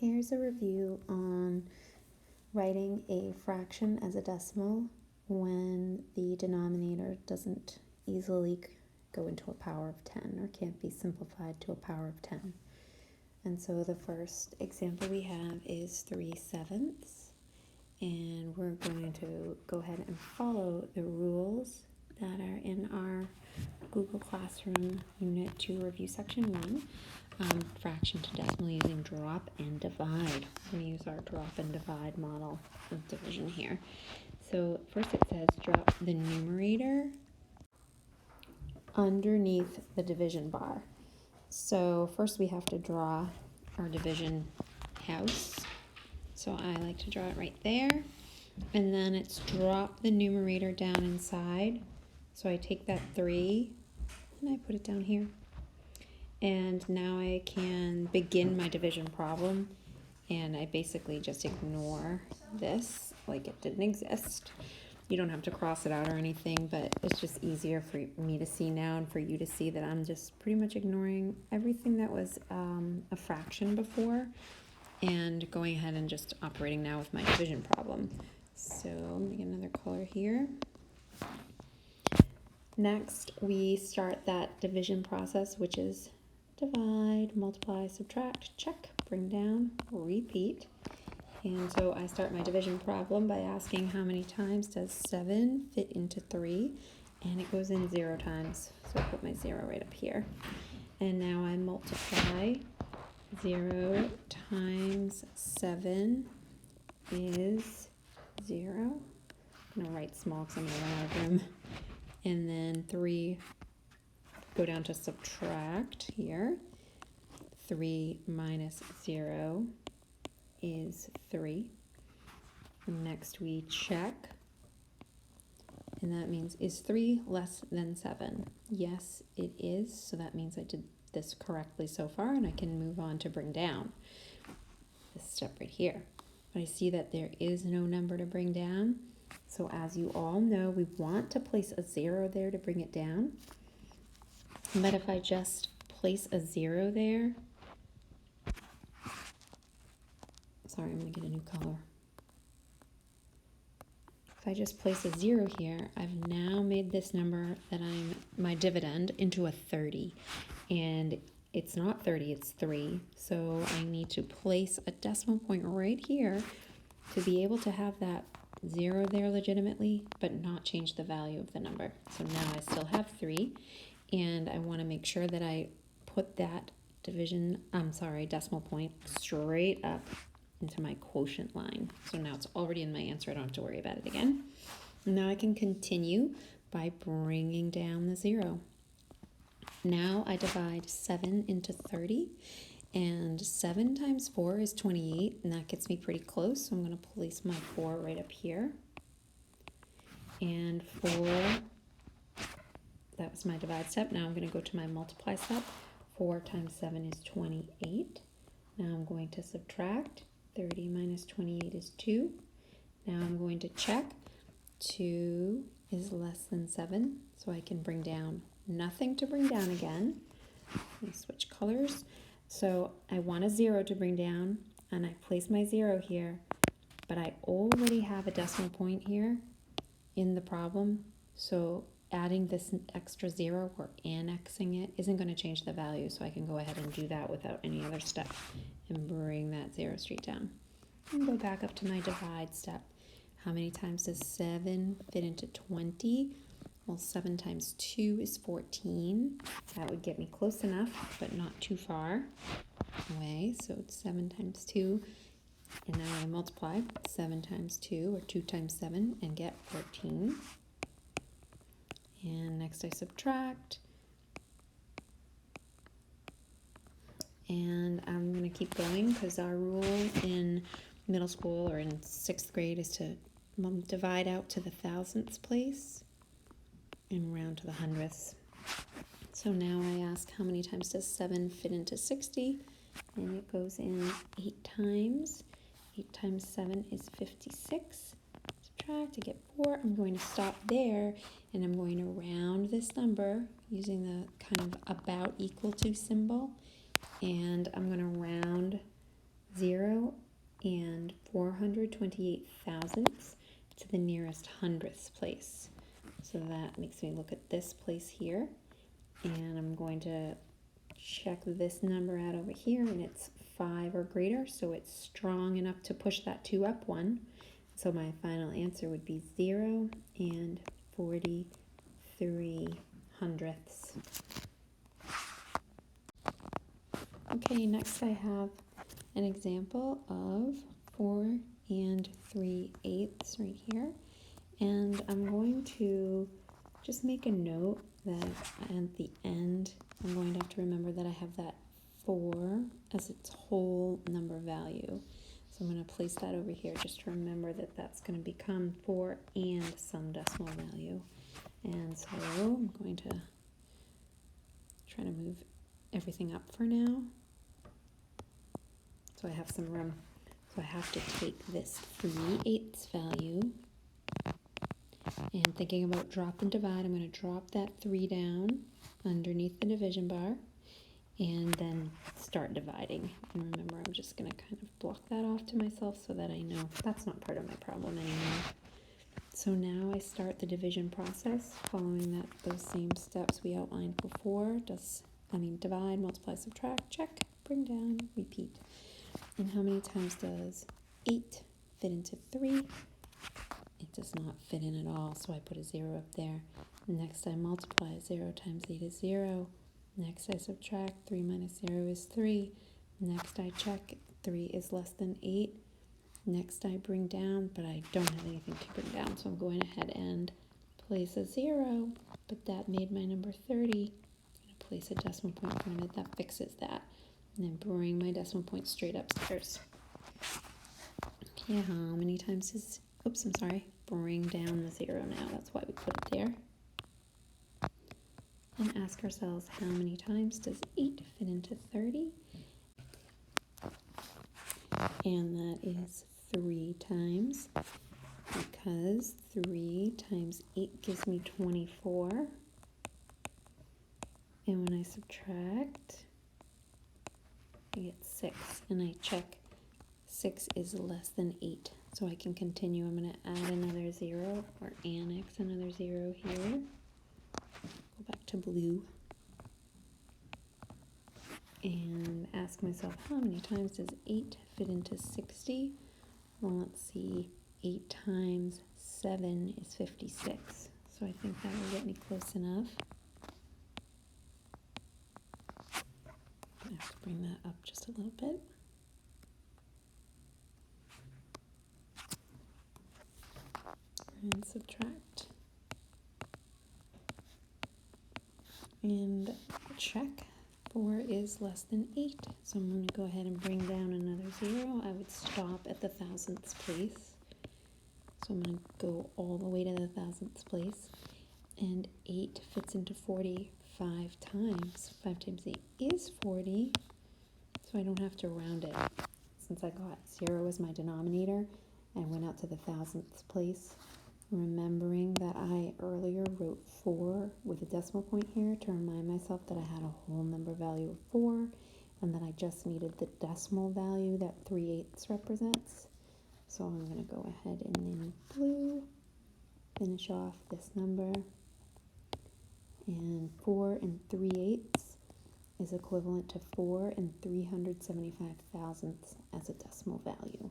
Here's a review on writing a fraction as a decimal when the denominator doesn't easily go into a power of 10 or can't be simplified to a power of 10. And so the first example we have is 3/7, and we're going to go ahead and follow the rules that are in our Google Classroom Unit 2 Review Section 1. Fraction to decimal using drop and divide. We're going to use our drop and divide model of division here. So first it says drop the numerator underneath the division bar. So first we have to draw our division house. So I like to draw it right there. And then it's drop the numerator down inside. So I take that 3 and I put it down here. And now I can begin my division problem, and I basically just ignore this like it didn't exist. You don't have to cross it out or anything, but it's just easier for me to see now and for you to see that I'm just pretty much ignoring everything that was a fraction before and going ahead and just operating now with my division problem. So let me get another color here. Next, we start that division process, which is divide, multiply, subtract, check, bring down, repeat. And so I start my division problem by asking how many times does 7 fit into 3, and it goes in 0 times. So I put my 0 right up here. And now I multiply. 0 times 7 is 0. I'm going to write small because I'm going to run out of room. And then 3, go down to subtract here. 3 minus 0 is 3. Next we check. And that means, is 3 less than 7? Yes, it is. So that means I did this correctly so far, and I can move on to bring down this step right here. But I see that there is no number to bring down. So as you all know, we want to place a 0 there to bring it down. But if I just place a 0 there, sorry, I'm going to get a new color. If I just place a 0 here, I've now made this number that my dividend into a 30. And it's not 30, it's 3. So I need to place a decimal point right here to be able to have that 0 there legitimately, but not change the value of the number. So now I still have 3, and I want to make sure that I put that decimal point straight up into my quotient line. So now it's already in my answer. I don't have to worry about it again. And now I can continue by bringing down the 0. Now I divide 7 into 30, and 7 times 4 is 28, and that gets me pretty close. So I'm going to place my 4 right up here. And 4, that was my divide step. Now I'm going to go to my multiply step. 4 times 7 is 28. Now I'm going to subtract. 30 minus 28 is 2. Now I'm going to check. 2 is less than 7, so I can bring down nothing to bring down again. Let me switch colors. So I want a 0 to bring down, and I place my 0 here, but I already have a decimal point here in the problem, so adding this extra 0 or annexing it isn't going to change the value, so I can go ahead and do that without any other step and bring that 0 straight down. And go back up to my divide step. How many times does 7 fit into 20? Well, 7 times 2 is 14. That would get me close enough, but not too far away. So it's 7 times 2. And now I multiply 7 times 2, or 2 times 7, and get 14. And next I subtract. And I'm going to keep going because our rule in middle school or in 6th grade is to divide out to the thousandths place and round to the hundredths. So now I ask, how many times does 7 fit into 60? And it goes in 8 times. 8 times 7 is 56. Subtract to get 4. I'm going to stop there, and I'm going to round this number using the kind of about equal to symbol. And I'm going to round 0 and 428 thousandths to the nearest hundredths place. So that makes me look at this place here, and I'm going to check this number out over here, and it's 5 or greater, so it's strong enough to push that 2 up 1. So my final answer would be 0 and 43 hundredths. Okay, next I have an example of 4 and 3/8 right here, and I'm going to just make a note that at the end I'm going to have to remember that I have that 4 as its whole number value. So I'm going to place that over here just to remember that that's going to become 4 and some decimal value. And so I'm going to try to move everything up for now, so I have some room. So I have to take this 3/8 value, and thinking about drop and divide, I'm going to drop that 3 down underneath the division bar and then start dividing. And remember, I'm just going to kind of block that off to myself so that I know that's not part of my problem anymore. So now I start the division process following those same steps we outlined before. Divide, multiply, subtract, check, bring down, repeat. And how many times does 8 fit into 3? It does not fit in at all, so I put a 0 up there. Next I multiply, 0 times 8 is 0. Next I subtract, 3 minus 0 is 3. Next I check, 3 is less than 8. Next I bring down, but I don't have anything to bring down, so I'm going ahead and place a 0, but that made my number 30. I'm going to place a decimal point in front of it, that fixes that. And then bring my decimal point straight upstairs. Okay, how many times is, oops, I'm sorry, bring down the 0 now, that's why we put it there. And ask ourselves, how many times does 8 fit into 30? And that is 3 times, because 3 times 8 gives me 24. And when I subtract, I get 6, and I check 6 is less than 8, so I can continue. I'm going to add another 0, or annex another 0 here. Go back to blue and ask myself, how many times does 8 fit into 60? Well, let's see, 8 times 7 is 56, so I think that will get me close enough. I have to bring that up just a little bit. And subtract. And check. 4 is less than 8, so I'm going to go ahead and bring down another 0. I would stop at the thousandths place. So I'm going to go all the way to the thousandths place. And 8 fits into 40 5 times. 5 times 8 is 40, so I don't have to round it. Since I got 0 as my denominator, I went out to the thousandths place, remembering that I earlier wrote 4 with a decimal point here to remind myself that I had a whole number value of 4, and that I just needed the decimal value that 3/8 represents. So I'm going to go ahead and in blue finish off this number, and 4 and 3/8 is equivalent to 4 and 375 thousandths as a decimal value.